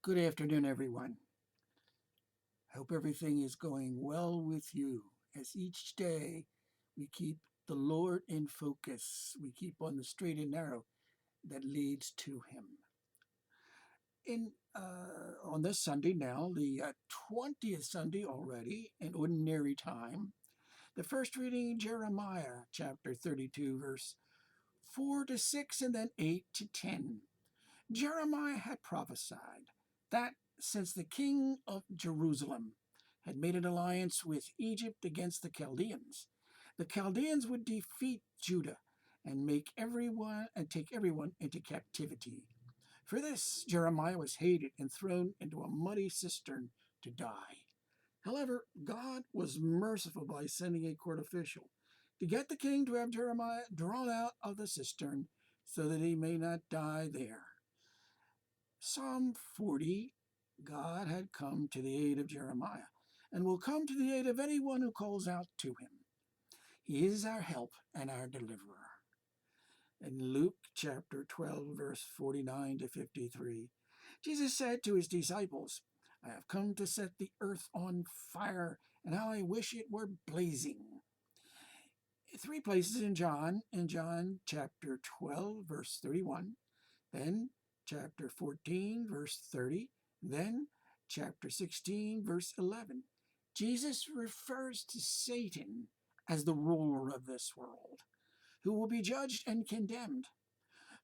Good afternoon, everyone. Hope everything is going well with you as each day we keep the Lord in focus. We keep on the straight and narrow that leads to Him. On this Sunday now, the 20th Sunday already in ordinary time, the first reading Jeremiah chapter 32, verse 4 to 6, and then 8 to 10. Jeremiah had prophesied that since the king of Jerusalem had made an alliance with Egypt against the Chaldeans would defeat Judah and take everyone into captivity. For this, Jeremiah was hated and thrown into a muddy cistern to die. However, God was merciful by sending a court official to get the king to have Jeremiah drawn out of the cistern so that he may not die there. Psalm 40, God had come to the aid of Jeremiah and will come to the aid of anyone who calls out to him. He is our help and our deliverer. In Luke chapter 12, verse 49 to 53, Jesus said to his disciples, I have come to set the earth on fire, and how I wish it were blazing. Three places in John chapter 12, verse 31, then chapter 14, verse 30, then chapter 16, verse 11. Jesus refers to Satan as the ruler of this world, who will be judged and condemned.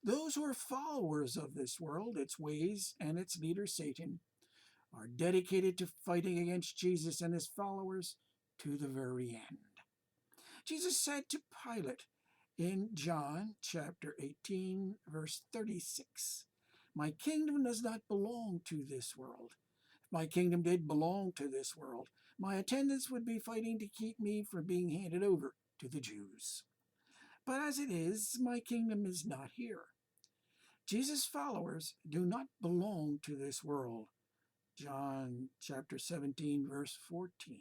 Those who are followers of this world, its ways, and its leader, Satan, are dedicated to fighting against Jesus and his followers to the very end. Jesus said to Pilate in John chapter 18, verse 36, My kingdom does not belong to this world. If my kingdom did belong to this world, my attendants would be fighting to keep me from being handed over to the Jews. But as it is, my kingdom is not here. Jesus' followers do not belong to this world. John chapter 17, verse 14.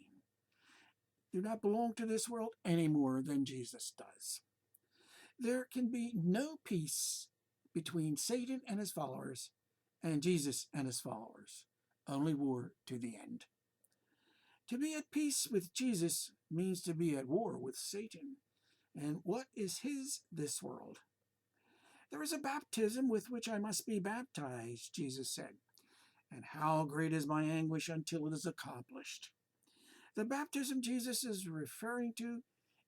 Do not belong to this world any more than Jesus does. There can be no peace between Satan and his followers and Jesus and his followers. Only war to the end. To be at peace with Jesus means to be at war with Satan. And what is his this world? There is a baptism with which I must be baptized, Jesus said. And how great is my anguish until it is accomplished. The baptism Jesus is referring to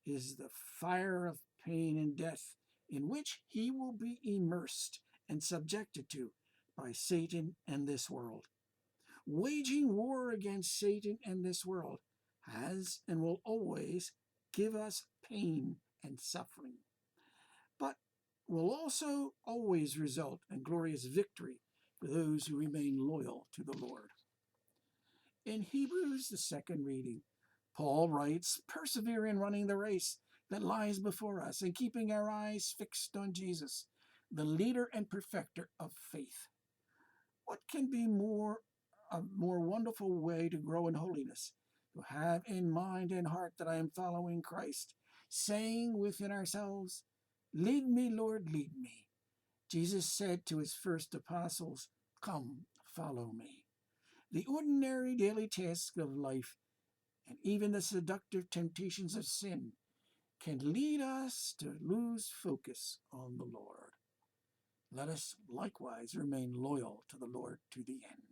is the fire of pain and death in which he will be immersed and subjected to by Satan and this world. Waging war against Satan and this world has and will always give us pain and suffering, but will also always result in glorious victory for those who remain loyal to the Lord. In Hebrews, the second reading, Paul writes, Persevere in running the race that lies before us and keeping our eyes fixed on Jesus, the leader and perfecter of faith. What can be a more wonderful way to grow in holiness, to have in mind and heart that I am following Christ, saying within ourselves, Lead me, Lord, lead me. Jesus said to his first apostles, Come, follow me. The ordinary daily tasks of life and even the seductive temptations of sin can lead us to lose focus on the Lord. Let us likewise remain loyal to the Lord to the end.